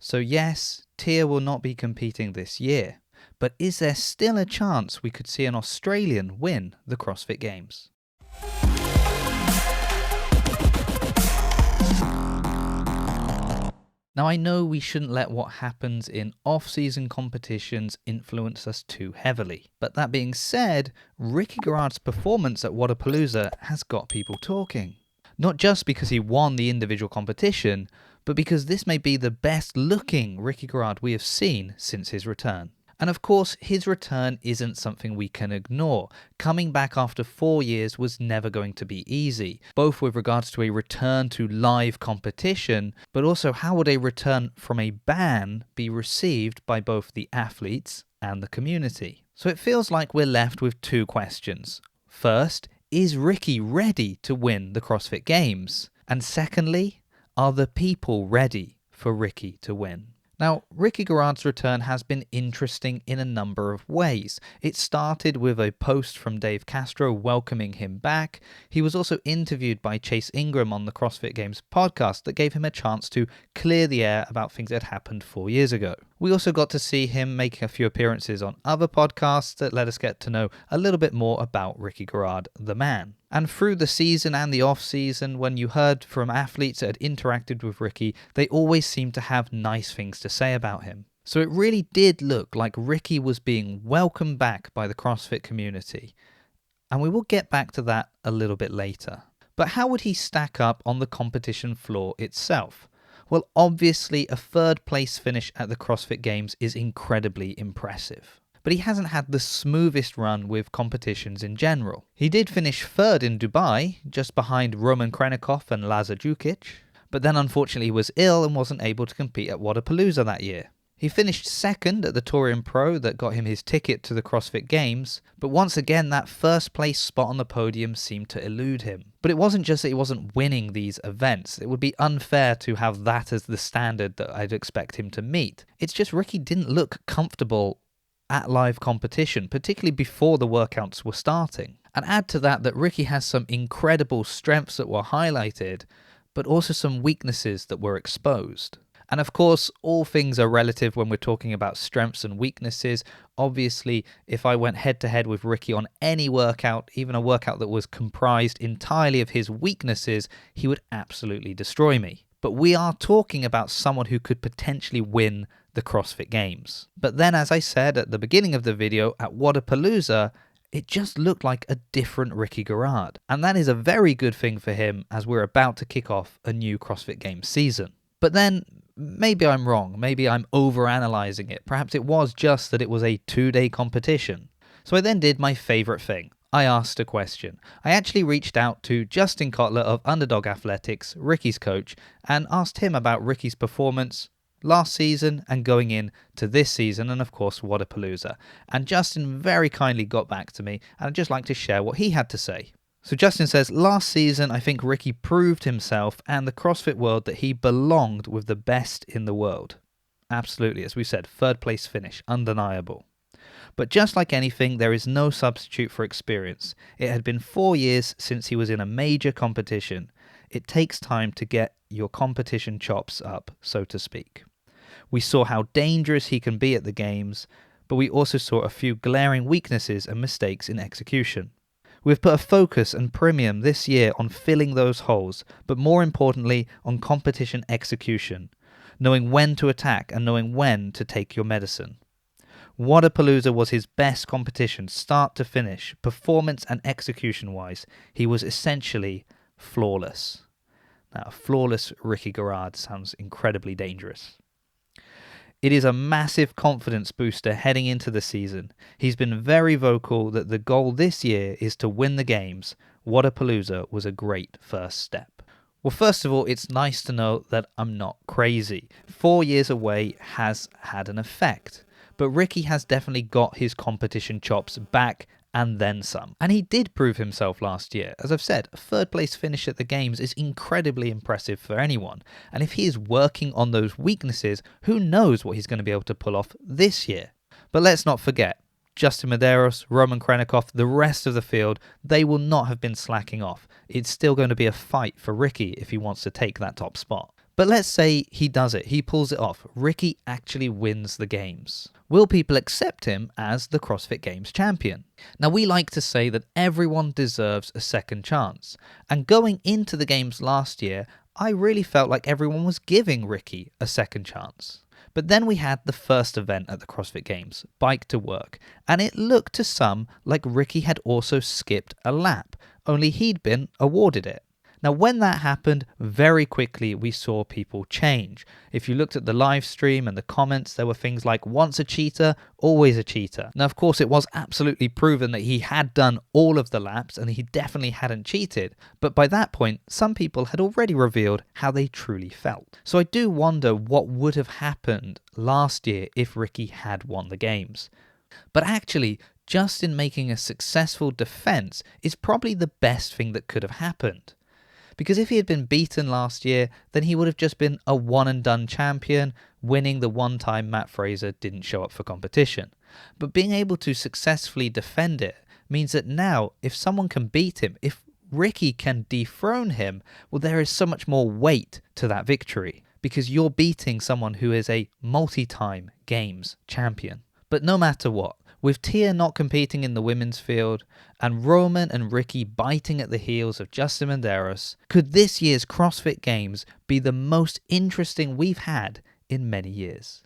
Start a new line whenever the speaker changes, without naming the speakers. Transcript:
So yes, Tia will not be competing this year, but is there still a chance we could see an Australian win the CrossFit Games? Now I know we shouldn't let what happens in off-season competitions influence us too heavily, but that being said, Ricky Garard's performance at Wodapalooza has got people talking. Not just because he won the individual competition, but because this may be the best looking Ricky Garard we have seen since his return. And of course, his return isn't something we can ignore. Coming back after 4 years was never going to be easy, both with regards to a return to live competition, but also how would a return from a ban be received by both the athletes and the community? So it feels like we're left with two questions. First, is Ricky ready to win the CrossFit Games? And secondly, are the people ready for Ricky to win? Now, Ricky Garard's return has been interesting in a number of ways. It started with a post from Dave Castro welcoming him back. He was also interviewed by Chase Ingram on the CrossFit Games podcast that gave him a chance to clear the air about things that had happened 4 years ago. We also got to see him making a few appearances on other podcasts that let us get to know a little bit more about Ricky Garard, the man. And through the season and the off-season, when you heard from athletes that had interacted with Ricky, they always seemed to have nice things to say about him. So it really did look like Ricky was being welcomed back by the CrossFit community. And we will get back to that a little bit later. But how would he stack up on the competition floor itself? Well, obviously a third place finish at the CrossFit Games is incredibly impressive. But he hasn't had the smoothest run with competitions in general. He did finish third in Dubai, just behind Roman Krenikov and Lazar Djukic, but then unfortunately he was ill and wasn't able to compete at Wodapalooza that year. He finished second at the Taurian Pro that got him his ticket to the CrossFit Games, but once again that first place spot on the podium seemed to elude him. But it wasn't just that he wasn't winning these events. It would be unfair to have that as the standard that I'd expect him to meet. It's just Ricky didn't look comfortable at live competition, particularly before the workouts were starting. And add to that Ricky has some incredible strengths that were highlighted, but also some weaknesses that were exposed. And of course, all things are relative when we're talking about strengths and weaknesses. Obviously, if I went head-to-head with Ricky on any workout, even a workout that was comprised entirely of his weaknesses, he would absolutely destroy me. But we are talking about someone who could potentially win the CrossFit Games. But then, as I said at the beginning of the video, at Wodapalooza, it just looked like a different Ricky Garard. And that is a very good thing for him as we're about to kick off a new CrossFit Games season. But then, maybe I'm wrong. Maybe I'm overanalyzing it. Perhaps it was just that it was a 2-day competition. So I then did my favorite thing. I asked a question. I actually reached out to Justin Cotler of Underdog Athletics, Ricky's coach, and asked him about Ricky's performance last season and going in to this season, and of course Wodapalooza. And Justin very kindly got back to me, and I'd just like to share what he had to say. So Justin says, last season I think Ricky proved himself and the CrossFit world that he belonged with the best in the world. Absolutely, as we said, third place finish, undeniable. But just like anything, there is no substitute for experience. It had been 4 years since he was in a major competition. It takes time to get your competition chops up, so to speak. We saw how dangerous he can be at the games, but we also saw a few glaring weaknesses and mistakes in execution. We've put a focus and premium this year on filling those holes, but more importantly on competition execution, knowing when to attack and knowing when to take your medicine. Wodapalooza was his best competition, start to finish, performance and execution-wise. He was essentially flawless. Now, a flawless Ricky Garard sounds incredibly dangerous. It is a massive confidence booster heading into the season. He's been very vocal that the goal this year is to win the games. Wodapalooza was a great first step. Well, first of all, it's nice to know that I'm not crazy. 4 years away has had an effect. But Ricky has definitely got his competition chops back and then some. And he did prove himself last year. As I've said, a third place finish at the games is incredibly impressive for anyone. And if he is working on those weaknesses, who knows what he's going to be able to pull off this year. But let's not forget, Justin Medeiros, Roman Krenikov, the rest of the field, they will not have been slacking off. It's still going to be a fight for Ricky if he wants to take that top spot. But let's say he does it, he pulls it off. Ricky actually wins the games. Will people accept him as the CrossFit Games champion? Now, we like to say that everyone deserves a second chance. And going into the games last year, I really felt like everyone was giving Ricky a second chance. But then we had the first event at the CrossFit Games, Bike to Work, and it looked to some like Ricky had also skipped a lap, only he'd been awarded it. Now, when that happened, very quickly we saw people change. If you looked at the live stream and the comments, there were things like, once a cheater, always a cheater. Now, of course, it was absolutely proven that he had done all of the laps and he definitely hadn't cheated. But by that point, some people had already revealed how they truly felt. So I do wonder what would have happened last year if Ricky had won the games. But actually, just in making a successful defense is probably the best thing that could have happened. Because if he had been beaten last year, then he would have just been a one-and-done champion, winning the one time Matt Fraser didn't show up for competition. But being able to successfully defend it means that now, if someone can beat him, if Ricky can dethrone him, well, there is so much more weight to that victory, because you're beating someone who is a multi-time Games champion. But no matter what, with Tia not competing in the women's field, and Roman and Ricky biting at the heels of Justin Medeiros, could this year's CrossFit Games be the most interesting we've had in many years?